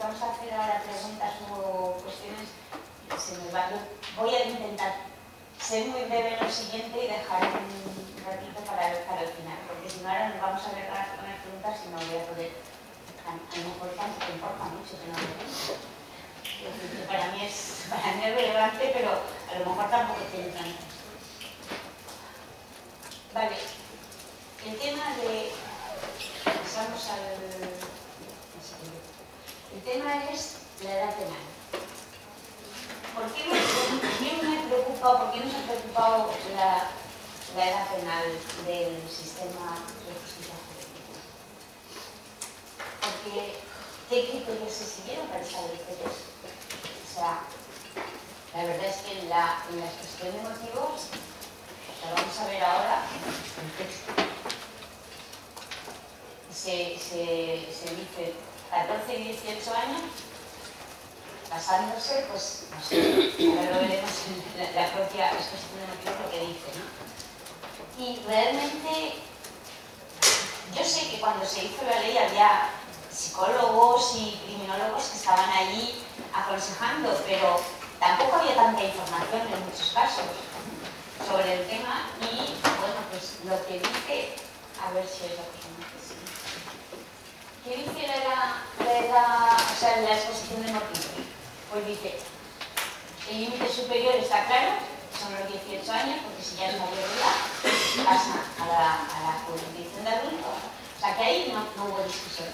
empezamos a hacer ahora preguntas o cuestiones, se me va. Voy a intentar ser muy breve en lo siguiente y dejar un ratito para el final, porque si no ahora nos vamos a alargar con las preguntas y no voy a poder. A lo mejor tampoco importa mucho que no lo veamos. Para mí es relevante, pero a lo mejor tampoco tiene tanto. Vale, el tema de... Pasamos al... El tema es la edad penal. ¿Por qué me preocupa, por qué nos ha preocupado la edad penal del sistema de justicia juvenil? Porque, ¿qué criterios se siguieron para establecer eso? O sea, la verdad es que en la exposición de motivos, la vamos a ver ahora, en texto, se dice 14 y 18 años, basándose, pues, no sé, ahora lo veremos en la propia exposición de motivos lo que dice, ¿no? Y realmente, yo sé que cuando se hizo la ley había psicólogos y criminólogos que estaban allí aconsejando, pero tampoco había tanta información en muchos casos sobre el tema y, bueno, pues lo que dice, a ver si es lo que se dice. ¿Qué dice o sea, en la exposición de motivos? Pues dice, el límite superior está claro, son los 18 años, porque si ya es mayor de edad, pasa a la jurisdicción de adultos, o sea que ahí no hubo discusión.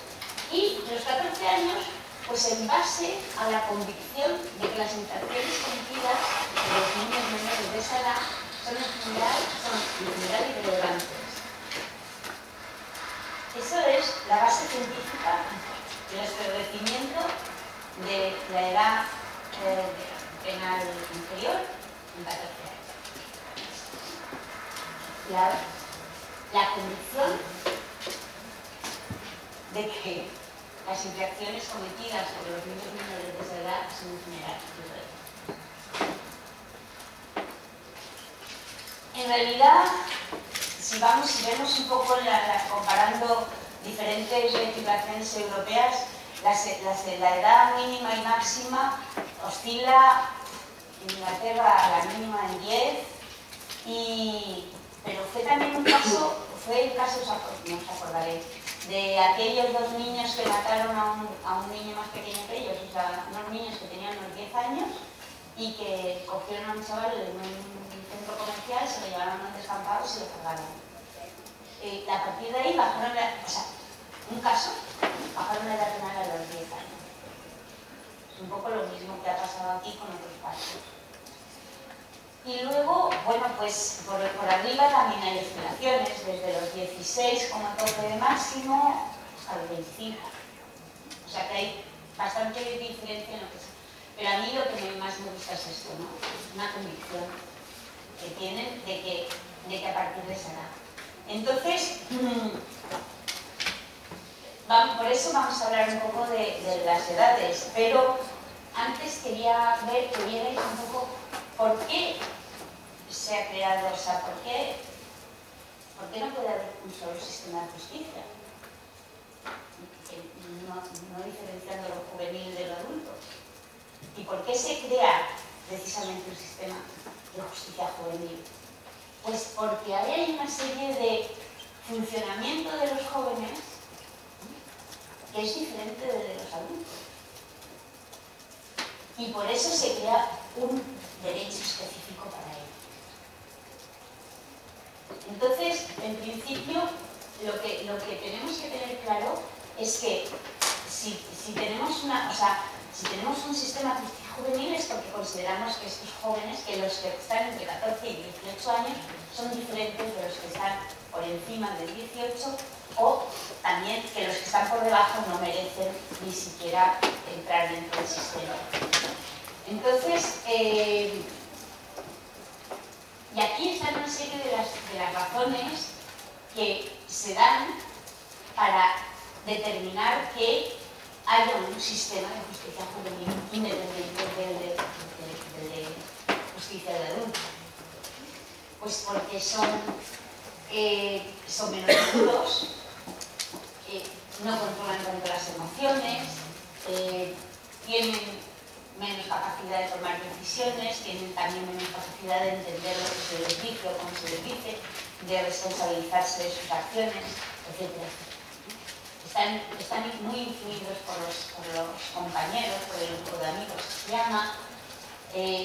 Y los 14 años, pues en base a la convicción de que las infracciones cometidas de los niños menores de esa edad son en general irrelevantes. Eso es la base científica del establecimiento de la edad penal inferior en 14 años. La convicción de que las infracciones cometidas por los niños menores de esa edad son en general irrelevantes. En realidad, si vemos un poco comparando diferentes legislaciones europeas, la edad mínima y máxima oscila en Inglaterra a la mínima en 10, pero fue también el caso, no os acordaréis, de aquellos dos niños que mataron a un niño más pequeño que ellos, o sea, unos niños que tenían unos 10 años y que cogieron a un chaval en un centro comercial, se lo llevaron a un descampado y se lo cargaron. A partir de ahí bajaron bajaron la edad penal a los 10 años. Es un poco lo mismo que ha pasado aquí con otros casos. Y luego, bueno, pues por arriba también hay oscilaciones, desde los 16 como tope de máximo hasta los 25. O sea que hay bastante diferencia en lo que sea. Pero a mí lo que más me gusta es esto, ¿no? Una convicción que tienen de que a partir de esa edad. Entonces, por eso vamos a hablar un poco de las edades, pero antes quería ver que vierais un poco por qué se ha creado, o sea, por qué no puede haber un solo sistema de justicia, no diferenciando lo juvenil de lo adulto. ¿Y por qué se crea precisamente un sistema de justicia juvenil? Pues porque ahí hay una serie de funcionamiento de los jóvenes que es diferente de los adultos. Y por eso se crea un derecho específico para ello. Entonces, en principio, lo que tenemos que tener claro es que si tenemos un sistema de justicia juvenil es porque consideramos que estos jóvenes, que los que están entre 14 y 18 años, son diferentes de los que están por encima de 18, o también que los que están por debajo no merecen ni siquiera entrar dentro del sistema. Entonces, y aquí están una serie de las razones que se dan para determinar que haya un sistema de justicia juvenil independiente del de justicia de adultos. Pues porque son menos duros, no controlan tanto las emociones, decisiones, tienen también menos capacidad de entender lo que se les dice o cómo se les dice, de responsabilizarse de sus acciones, etc. Están muy influidos por los compañeros, por el grupo de amigos que se llama, etc.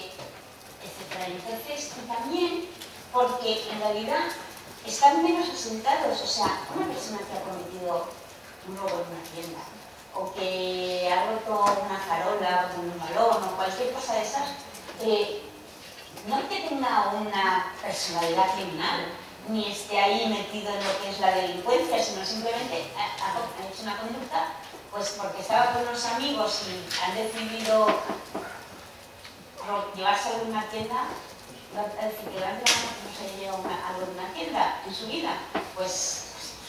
Entonces, y también porque en realidad están menos asentados. O sea, una persona que ha cometido un robo en una tienda, o que ha roto una farola con un balón, o cualquier cosa de esas, no que tenga una personalidad criminal, ni esté ahí metido en lo que es la delincuencia, sino simplemente ha hecho una conducta pues porque estaba con los amigos y han decidido llevárselo de una tienda. Es decir, que levante la mano que no se lleva algo de una tienda en su vida, pues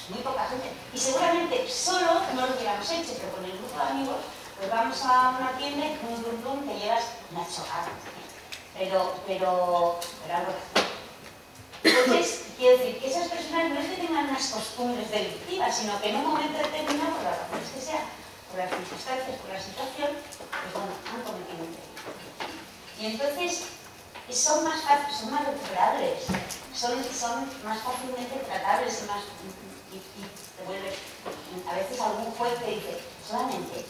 muy poca gente. Y seguramente solo no lo hubiéramos hecho, pero con el grupo de amigos pues vamos a una tienda y con un rum te llevas una chocada. Pero algo así. Entonces, quiero decir que esas personas no es que tengan unas costumbres delictivas, sino que en un momento determinado, por las razones que sea, por las circunstancias, por la situación, pues bueno, han cometido un delito. Y entonces son más recuperables, son más fácilmente tratables y te vuelve. A veces algún juez te dice, solamente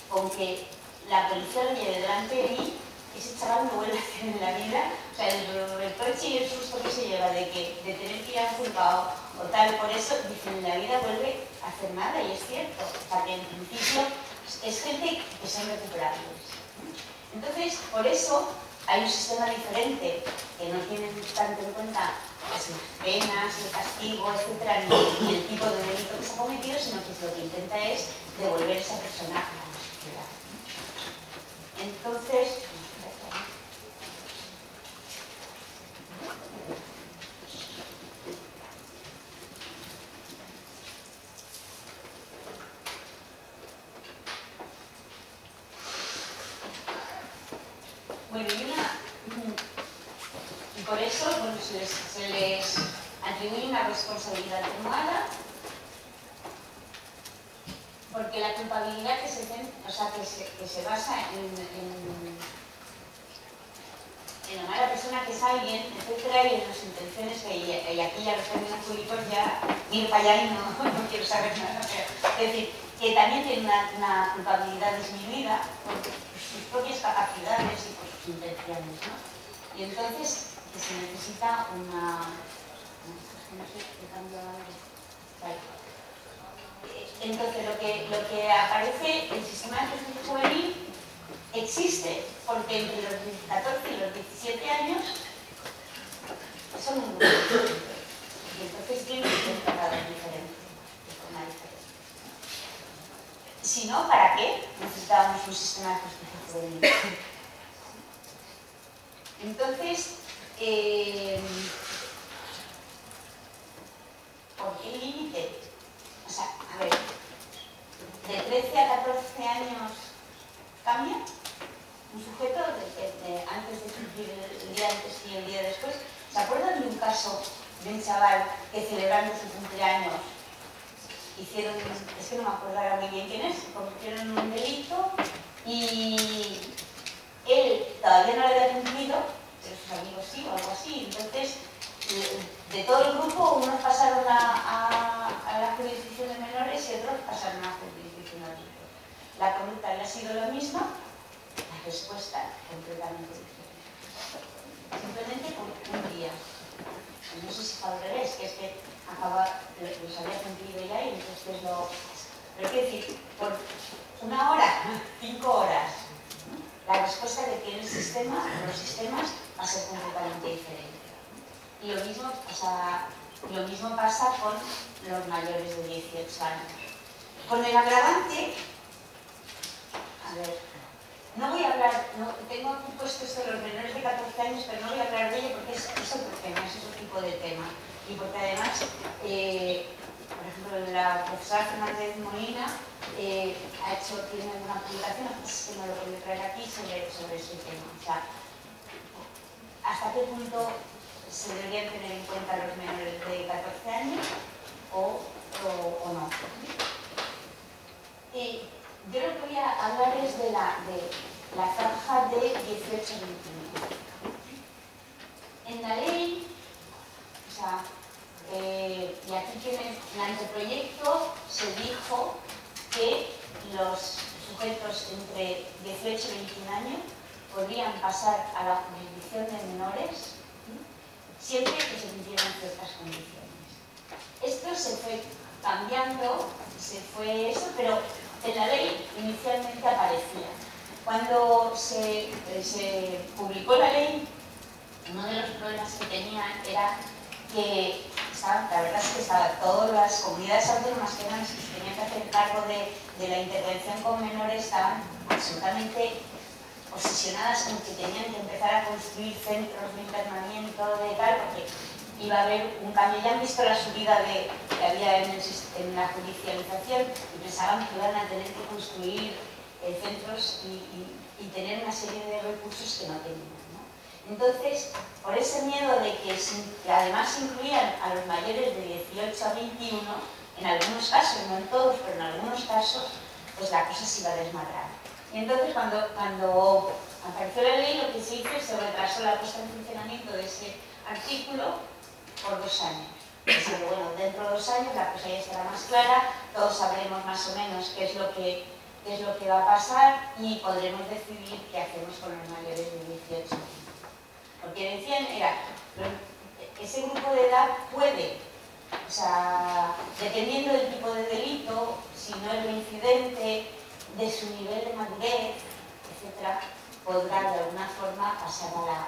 con que la policía lo lleve delante de mí, ese chaval no vuelve a hacer en la vida. O sea, el reproche y el susto que se lleva de tener que ir a un juzgado o tal, por eso dicen, en la vida vuelve a hacer nada, y es cierto. O sea, que en principio es gente que son recuperables. Entonces, por eso hay un sistema diferente que no tiene tanto en cuenta las penas, el castigo, etcétera, ni el tipo de delito que se ha cometido, sino que lo que intenta es devolver a esa persona a la sociedad. Entonces, bueno, y por eso bueno, se les atribuye una responsabilidad atenuada, porque la culpabilidad que se basa en amar a la persona que es alguien, etcétera, y en las intenciones y aquí ya los términos públicos ya ir para allá y no quiero saber nada. Es decir, que también tiene una culpabilidad disminuida por sus propias capacidades y por sus intenciones, ¿no? Y entonces que se necesita una... No sé qué cambio algo. Vale. Entonces lo que aparece, el sistema de justicia juvenil existe porque entre los 14 y los 17 años son un grupo. Y entonces tienen que ser tratados diferentes, de forma diferente. Si no, ¿para qué necesitábamos un sistema de justicia juvenil? Entonces, ¿por qué límite? O sea, a ver, de 13 a 14 años cambia un sujeto antes de cumplir el día antes y el día después. ¿Se acuerdan de un caso de un chaval que celebrando su cumpleaños hicieron, es que no me acuerdo ahora muy bien quién es, cometieron un delito y él todavía no lo había cumplido, pero sus amigos sí o algo así? Entonces, de todo el grupo, unos pasaron a la jurisdicción de menores y otros pasaron a la jurisdicción de adultos. La conducta le ha sido la misma, la respuesta completamente diferente. Simplemente por un día. No sé si fue al revés, que es que los había cumplido ya y entonces lo... Pero quiero decir, por una hora, 5 horas, la respuesta que tiene el sistema, los sistemas, va a ser completamente diferente. Y lo mismo pasa con los mayores de 18 años. Con el agravante, a ver, no voy a hablar, tengo aquí puesto esto de los menores de 14 años, pero no voy a hablar de ello porque es otro tema, es otro tipo de tema. Y porque además, por ejemplo, la profesora Fernández Molina tiene una publicación, que no lo voy a traer aquí, sobre ese tema. O sea, ¿hasta qué punto se deberían tener en cuenta los menores de 14 años o no? Yo lo que voy a hablar es de la franja de 18 a 21. En la ley, o sea, y aquí tienen el anteproyecto, se dijo que los sujetos entre 18 y 21 años podrían pasar a la jurisdicción de menores siempre que se cumplieran ciertas condiciones. Esto se fue cambiando, se fue eso, pero en la ley inicialmente aparecía. Cuando se publicó la ley, uno de los problemas que tenían era que la verdad es que todas las comunidades autónomas que tenían que hacer cargo de la intervención con menores estaban absolutamente obsesionadas con que tenían que empezar a construir centros de internamiento de tal, porque iba a haber un cambio. Ya han visto la subida que había en la judicialización y pensaban que iban a tener que construir centros y tener una serie de recursos que no tenían. Entonces, por ese miedo de que además incluían a los mayores de 18 a 21, en algunos casos, no en todos, pero en algunos casos, pues la cosa se iba a desmadrar. Y entonces, cuando apareció la ley, lo que se hizo es se retrasó la puesta en funcionamiento de ese artículo por 2 años. Así que, bueno, dentro de 2 años la cosa ya estará más clara, todos sabremos más o menos qué es lo que va a pasar y podremos decidir qué hacemos con los mayores de 18 años. Lo que decían era, ese grupo de edad puede, o sea, dependiendo del tipo de delito, si no es reincidente, de su nivel de madurez, etc., podrá de alguna forma pasar a la...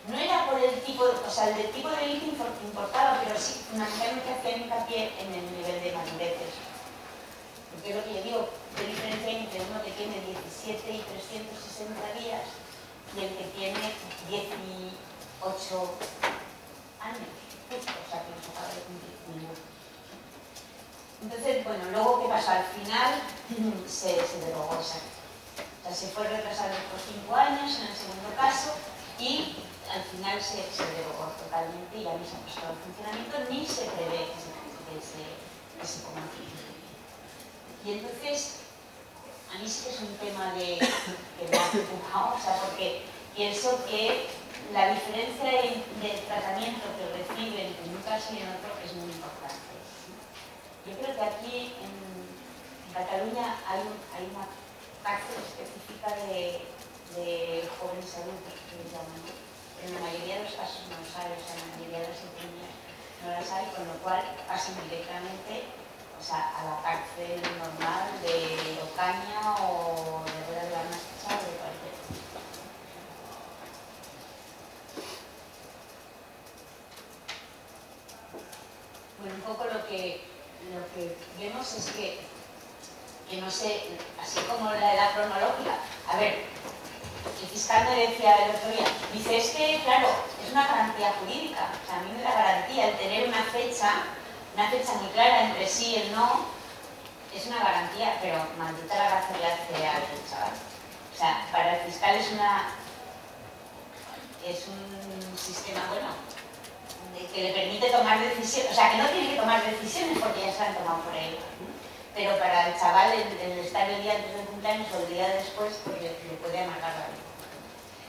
No era por el tipo, o sea, el tipo de delito importaba, pero sí, fundamentalmente hacía hincapié en el nivel de madurez. Porque es lo que yo digo, ¿qué diferencia hay entre uno que tiene 17 y 360 días y el que tiene 18 años, justo, o sea, que no se acaba de cumplir ninguno? Entonces, bueno, luego, ¿qué pasó? Al final se derogó esa ley. O sea, se fue retrasando por 5 años en el segundo caso y al final se derogó totalmente y ya ni se ha puesto en funcionamiento ni se prevé que se ponga en funcionamiento. Y entonces, a mí sí que es un tema que me ha preocupado, o sea, porque pienso que la diferencia de tratamiento que reciben en un caso y en otro es muy importante. Yo creo que aquí en Cataluña hay una cárcel específica de jóvenes adultos, que les llaman. En la mayoría de los casos no los hay, o sea, en la mayoría de las epidemias no las hay, con lo cual pasan directamente, o sea, a la cárcel normal de Ocaña o de Rueda de la Marcha o de cualquier cosa. Bueno, un poco lo que vemos es que no sé, así como la edad cronológica, a ver, el fiscal me decía el otro día, dice, es que, claro, es una garantía jurídica, o sea, a mí me da garantía el tener una fecha muy clara entre sí y el no, es una garantía, pero maldita la gracia que hace al chaval. O sea, para el fiscal es un sistema bueno, que le permite tomar decisiones, o sea, que no tiene que tomar decisiones porque ya se han tomado por él. Pero para el chaval, el estar el día antes del cumpleaños o el día después, pues le puede amargar la vida.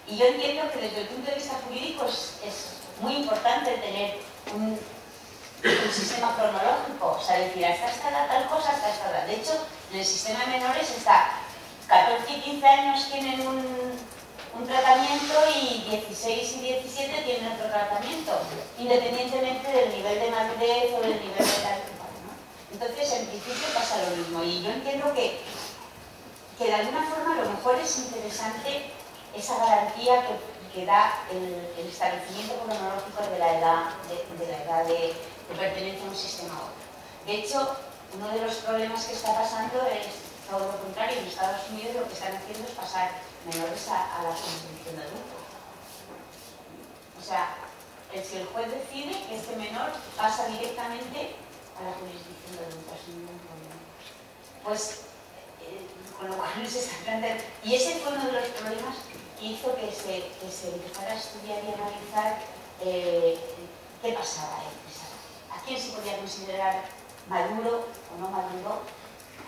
Y yo entiendo que desde el punto de vista jurídico es muy importante tener un sistema cronológico, o sea, decir, hasta esta edad tal cosa, hasta esta edad. De hecho, en el sistema de menores está 14 y 15 años tienen un tratamiento y 16 y 17 tienen otro tratamiento, independientemente del nivel de madurez o del nivel de tal. Entonces, en principio pasa lo mismo y yo entiendo que de alguna forma a lo mejor es interesante esa garantía que da el establecimiento cronológico de la edad de pertenencia a un sistema u otro. De hecho, uno de los problemas que está pasando es todo lo contrario. En Estados Unidos lo que están haciendo es pasar menores a la jurisdicción de adultos. O sea, si el juez decide que este menor pasa directamente a la jurisdicción de adultos sin ningún problema. Pues, con lo cual se está planteando. Y ese fue uno de los problemas que hizo que se empezara a estudiar y analizar qué pasaba ahí. ¿A quién se podía considerar maduro o no maduro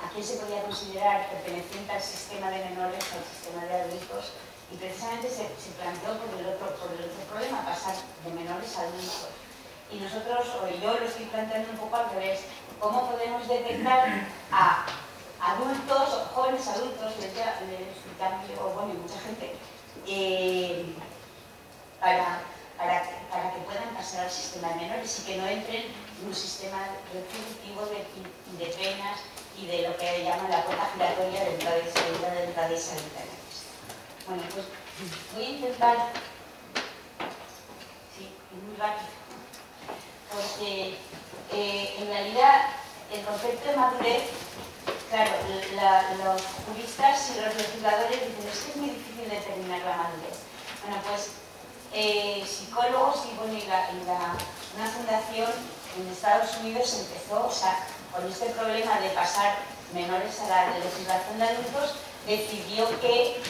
a quién se podía considerar perteneciente al sistema de menores o al sistema de adultos, y precisamente se planteó por el otro problema, pasar de menores a adultos. Y nosotros, o yo lo estoy planteando un poco al revés, ¿cómo podemos detectar a adultos, o jóvenes adultos, les explicamos yo, bueno, y mucha gente, para que puedan pasar al sistema de menores y que no entren en un sistema retributivo de penas y de lo que llaman la puerta giratoria de entrada y salida. Bueno, pues voy a intentar, sí, muy rápido, porque en realidad el concepto de madurez, claro, los juristas y los legisladores dicen es que es muy difícil determinar la madurez. Bueno, pues psicólogos y bueno, una fundación en Estados Unidos empezó, o sea, con este problema de pasar menores a la legislación de adultos, decidió que,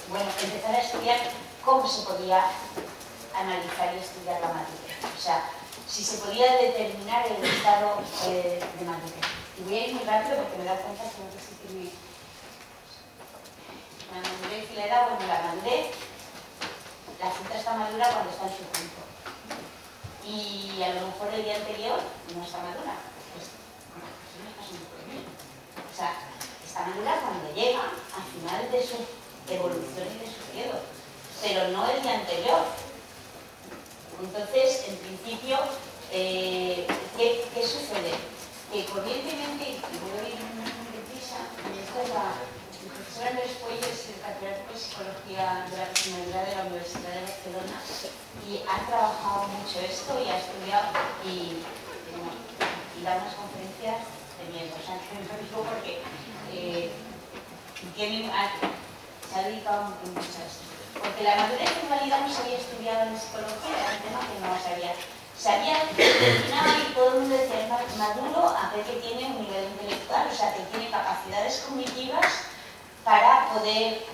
bueno, empezar a estudiar cómo se podía analizar y estudiar la madurez. O sea, si se podía determinar el estado de madurez. Y voy a ir muy rápido porque me he dado cuenta que no sé si tiene... La madurez y la edad, bueno, la madurez, la fruta está madura cuando está en su punto. Y a lo mejor el día anterior no está madura. Pues, bueno, eso no está pasando por mí. O sea, está madura cuando llega al final de su evolución y de su periodo, pero no el día anterior. Entonces, en principio, ¿qué sucede? Que corrientemente, y voy a ir muy deprisa, esta es la profesora Andrés Puelles, catedrático de Psicología de la Personalidad de la Universidad de Barcelona, y ha trabajado mucho esto y ha estudiado y da unas conferencias de miedo. O sea, que no lo digo porque se ha dedicado mucho a esto. Porque la madurez en realidad no se había estudiado en psicología, era un tema que no se había determinado y todo el mundo decía maduro aquel que tiene un nivel intelectual, o sea, que tiene capacidades cognitivas para poder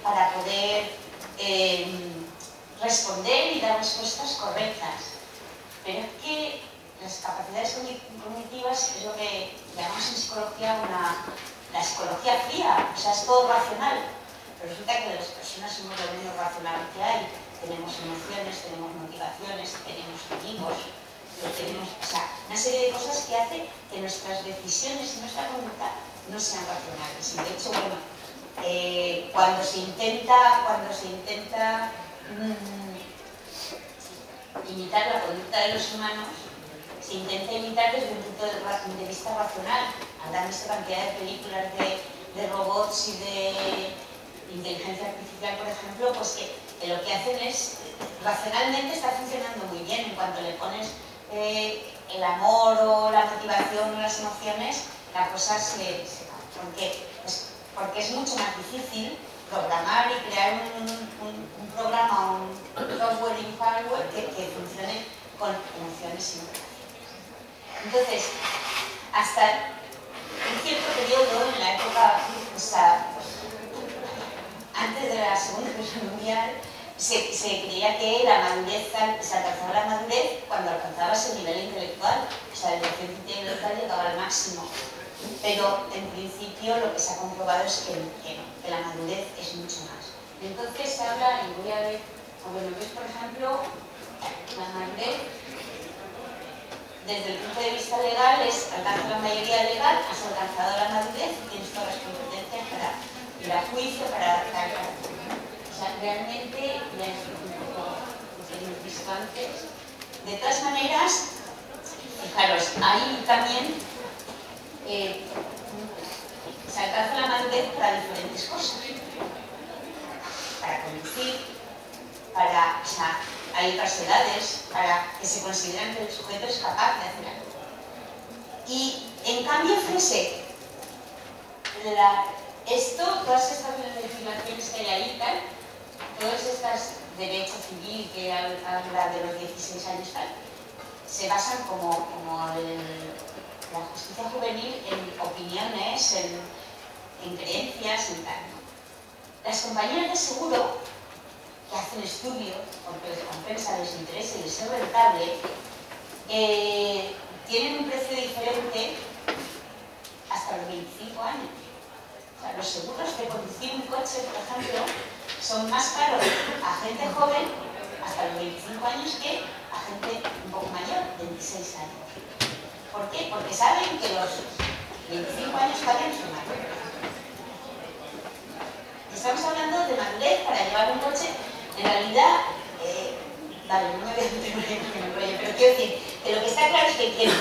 responder y dar respuestas correctas. Pero es que las capacidades cognitivas es lo que llamamos en psicología la psicología fría, o sea, es todo racional. Pero resulta que las personas somos lo menos racional que hay. Tenemos emociones, tenemos motivaciones, tenemos amigos, tenemos, o sea, una serie de cosas que hacen que nuestras decisiones y nuestra conducta no sean racionales. Y de hecho, bueno, cuando se intenta imitar la conducta de los humanos, se intenta imitar desde un punto de vista racional. Han visto cantidad de películas de robots y de inteligencia artificial, por ejemplo, pues que lo que hacen es, racionalmente está funcionando muy bien. En cuanto le pones el amor o la motivación o las emociones, la cosa se porque es mucho más difícil programar y crear un programa, un software y un hardware que funcione con emociones y motivaciones. Entonces, hasta un cierto periodo, en la época, o sea, antes de la Segunda Guerra Mundial, se creía que la madurez, se alcanzaba la madurez cuando alcanzaba ese nivel intelectual, o sea, el coeficiente intelectual llegaba al máximo. Pero en principio lo que se ha comprobado es que la madurez es mucho más. Entonces se habla, y voy a ver, bueno, ves por ejemplo, la madurez, desde el punto de vista legal, es alcanzar la mayoría legal, has alcanzado la madurez y tienes todas las competencias para ir a juicio, para tal. O sea, realmente, ya es un poco lo que hemos visto antes. De todas maneras, fijaros, hay también se alcanza la madurez para diferentes cosas. Para conducir, o sea, hay otras edades para que se consideran que el sujeto es capaz de hacer algo. Y en cambio, fíjense, todas estas legislaciones que hay ahí, todas estas derecho civil que habla de los 16 años, se basan como la justicia juvenil en opiniones, en creencias, en tal. Las compañías de seguro que hacen estudios porque les compensa, les interesa y les es rentable, tienen un precio diferente hasta hasta los 25 años. O sea, los seguros de conducir un coche, por ejemplo, son más caros a gente joven hasta los 25 años que a gente un poco mayor, 26 años. ¿Por qué? Porque saben que los 25 años también son mayores. Estamos hablando de madurez para llevar un coche. En realidad, vale, no me voy a meter en el rollo, pero quiero decir que lo que está claro es que quien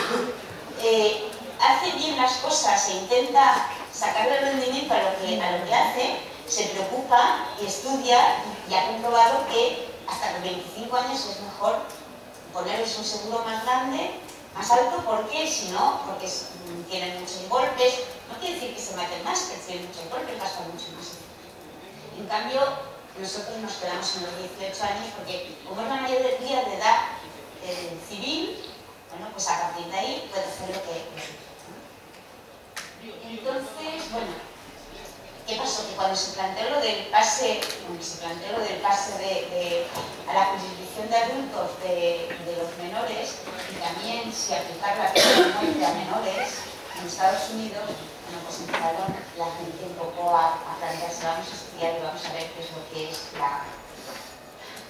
hace bien las cosas e intenta sacarle rendimiento a lo que hace, se preocupa y estudia y ha comprobado que hasta los 25 años es mejor ponerles un seguro más grande, más alto, porque si no, porque tienen muchos golpes, no quiere decir que se maten más, que tienen muchos golpes, gastan mucho más. En cambio, nosotros nos quedamos en los 18 años porque como es la mayoría de edad civil, bueno, pues a partir de ahí puede hacer lo que entonces, bueno, ¿qué pasó? Que cuando se planteó lo del pase, a la jurisdicción de adultos de los menores y también si aplicar la pena de muerte a menores en Estados Unidos, bueno, pues empezaron la gente un poco a plantearse, vamos a estudiar y vamos a ver qué es lo que es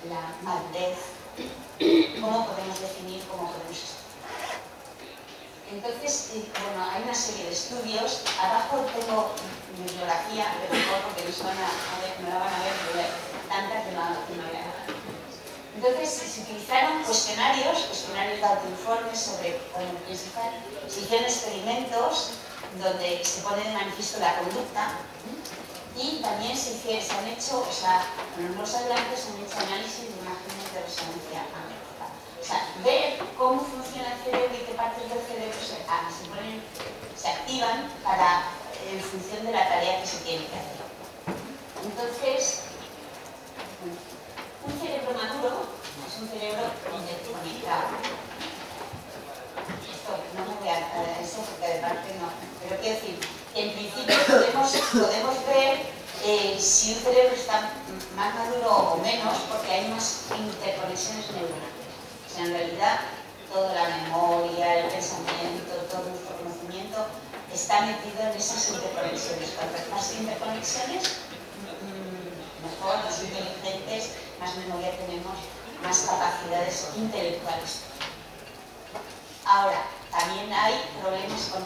la madurez, cómo podemos definir, cómo podemos estudiar. Entonces, bueno, hay una serie de estudios. Abajo tengo mi bibliografía, pero no porque me la van a ver, tanta que no la hago. Entonces, se utilizaron cuestionarios de autoinformes sobre, bueno, principal, se hicieron experimentos donde se pone de manifiesto la conducta y también se han hecho, o sea, en los adelantos se han hecho análisis de imágenes de resonancia magnética. O sea, ver cómo funciona el cerebro y qué partes del cerebro se activan en función de la tarea que se tiene que hacer. Entonces, un cerebro maduro es un cerebro interconectado. Esto no me voy a eso porque de parte no, pero quiero decir que en principio podemos ver si un cerebro está más maduro o menos porque hay más interconexiones neuronales. O sea, en realidad, toda la memoria, el pensamiento, todo nuestro conocimiento está metido en esas interconexiones. Cuanto más interconexiones, mejor, más inteligentes, más memoria tenemos, más capacidades intelectuales. Ahora, también hay problemas con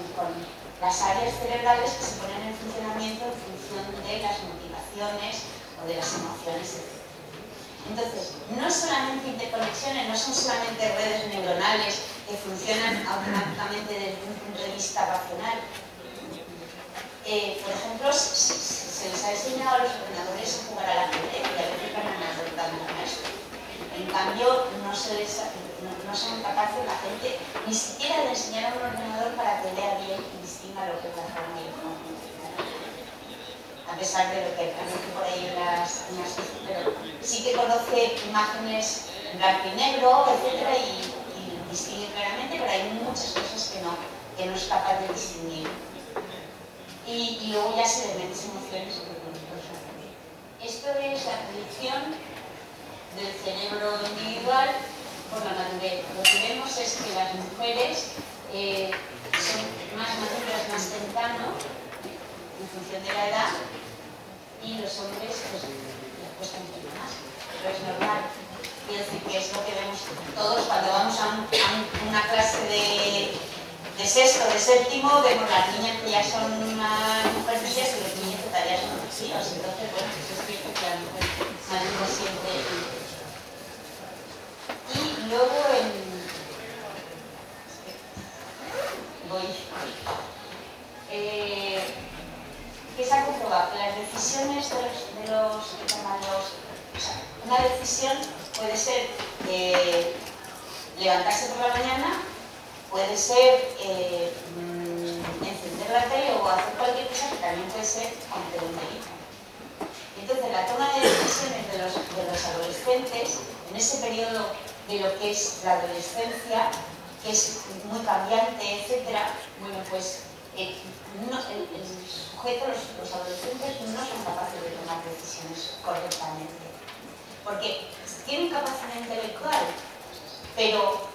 las áreas cerebrales que se ponen en funcionamiento en función de las motivaciones o de las emociones, etc. Entonces, no es solamente interconexiones, no son solamente redes neuronales que funcionan automáticamente desde un punto de vista racional. Por ejemplo, se les ha enseñado a los ordenadores a jugar al ajedrez y a veces ganan resultando con esto. En cambio, no son capaces la gente ni siquiera de enseñar a un ordenador para que lea bien y distinga lo que es la forma y el fondo. A pesar de lo que aparece por ahí en las pero sí que conoce imágenes en blanco y negro, etcétera, y distingue claramente, pero hay muchas cosas que no es capaz de distinguir. Y luego ya se le meten emociones. Esto es la predicción del cerebro individual por la madurez. Lo que vemos es que las mujeres son más maduras más temprano en función de la edad y los hombres pues les cuesta un poquito más, pero es normal. Quiero decir que es lo que vemos todos cuando vamos a una clase de sexto, de séptimo, vemos las niñas que ya son mujercillas y los niños que todavía son tíos. Entonces, bueno, eso es cierto que la mujer madura siempre. Y luego ¿qué se ha comprobado? Que las decisiones de los o sea, una decisión puede ser levantarse por la mañana, puede ser encender la tele o hacer cualquier cosa, que también puede ser cometer un delito. Entonces, la toma de decisiones de los adolescentes en ese periodo de lo que es la adolescencia, que es muy cambiante, etcétera, bueno, pues el sujeto, los adolescentes no son capaces de tomar decisiones correctamente, porque tienen capacidad intelectual, pero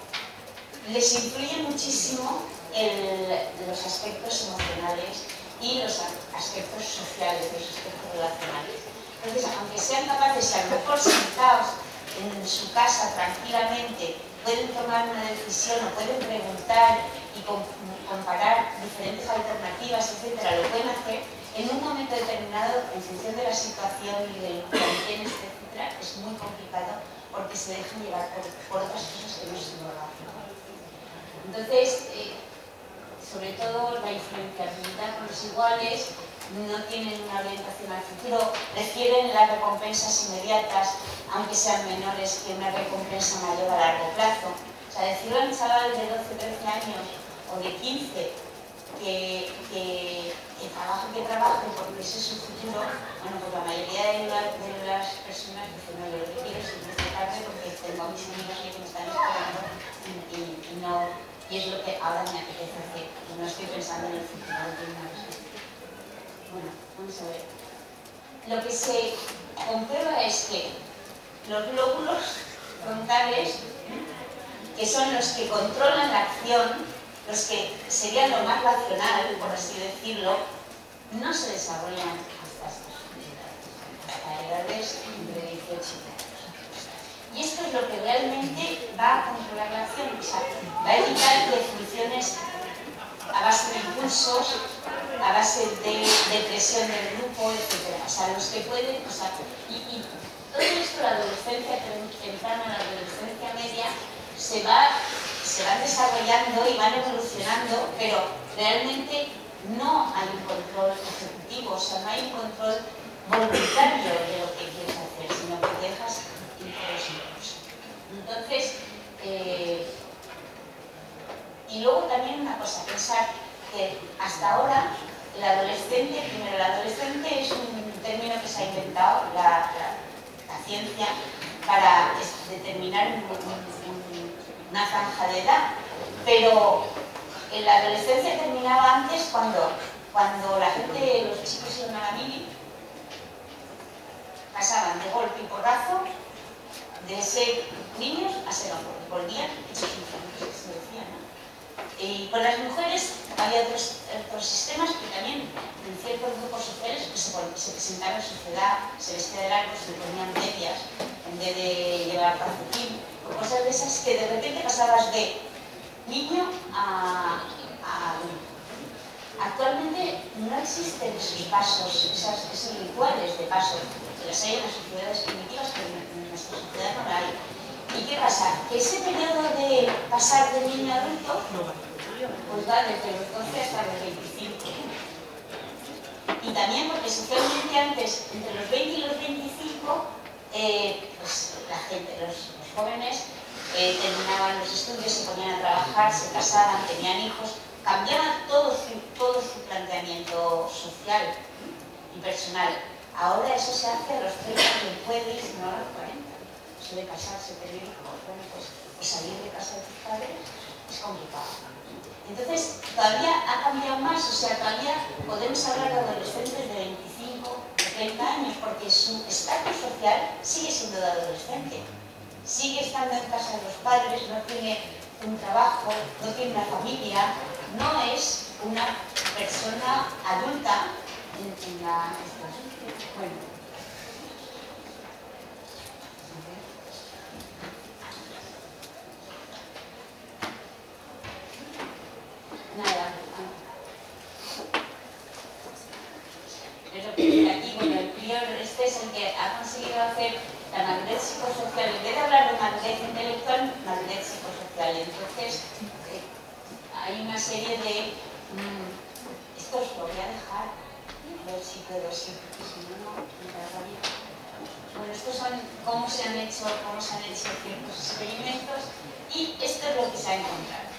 les influye muchísimo los aspectos emocionales y los aspectos sociales, los aspectos relacionales. Entonces, aunque sean capaces, a lo mejor sentados en su casa tranquilamente, pueden tomar una decisión o pueden preguntar y comparar diferentes alternativas, etcétera, lo pueden hacer en un momento determinado, en función de la situación y del quién, etcétera, es muy complicado porque se dejan llevar por otras cosas que no son relacionadas. Entonces, sobre todo la influenciabilidad con los iguales, no tienen una orientación al futuro, prefieren las recompensas inmediatas, aunque sean menores, que una recompensa mayor a largo plazo. O sea, decirle a un chaval de 12, 13 años o de 15 que trabaje porque ese es su futuro, bueno, pues la mayoría de las personas dicen, no, yo lo que quiero es irme tarde porque tengo a mis amigos ahí que me están esperando y es lo que ahora me apetece hacer. No estoy pensando en el futuro, no tengo una cosa. Bueno, vamos a ver. Lo que se comprueba es que los glóbulos frontales, que son los que controlan la acción, los que serían lo más racional, por así decirlo, no se desarrollan hasta edades entre 18 y 30. Y esto es lo que realmente va a controlar la acción, o sea, va a evitar que funciones a base de impulsos, a base de presión del grupo, etc. O sea, los que pueden, o sea, y todo esto, la adolescencia temprana, la adolescencia media, se van desarrollando y van evolucionando, pero realmente no hay un control ejecutivo, o sea, no hay un control voluntario de lo que quieres hacer, sino que dejas impulsos. Entonces, y luego también una cosa, pensar que hasta ahora el adolescente, primero el adolescente es un término que se ha inventado la ciencia para determinar una franja de edad, pero en la adolescencia terminaba antes cuando la gente, los chicos iban a la mili, pasaban de golpe y porrazo de ser niños a ser hombres, volvían hechos infantes, que se decía, ¿no? Y con las mujeres había otros sistemas que también en ciertos grupos sociales que se presentaban en sociedad, se vestían de largo, se le ponían medias en vez de llevar calcetín, cosas de esas que de repente pasabas de niño a adulto. Actualmente no existen esos pasos, esos rituales de paso, que las hay en las sociedades primitivas, pero en nuestra sociedad no la hay. ¿Y qué pasa? Que ese periodo de pasar de niño a adulto, pues va desde los 12 hasta los 25. Y también porque socialmente antes, entre los 20 y los 25, pues la gente, los jóvenes, terminaban los estudios, se ponían a trabajar, se casaban, tenían hijos, cambiaba todo su planteamiento social y personal. Ahora eso se hace a los 30, quien puede, no a los 40. Eso de casarse, tener hijos, bueno, pues salir de casa de tus padres es complicado. Entonces, todavía ha cambiado más, o sea, todavía podemos hablar de adolescentes de 25 o 30 años, porque su estatus social sigue siendo de adolescente. Sigue estando en casa de los padres, no tiene un trabajo, no tiene una familia, no es una persona adulta en la... Bueno. Nada. Es lo que dice aquí, bueno, el prior, este es el que ha conseguido hacer la madurez psicosocial. En vez de hablar de madurez intelectual, madurez psicosocial. Entonces, hay una serie de... esto os lo voy a dejar, a ver si puedo, si no, me da rabia. Bueno, estos son cómo se han hecho ciertos experimentos y esto es lo que se ha encontrado.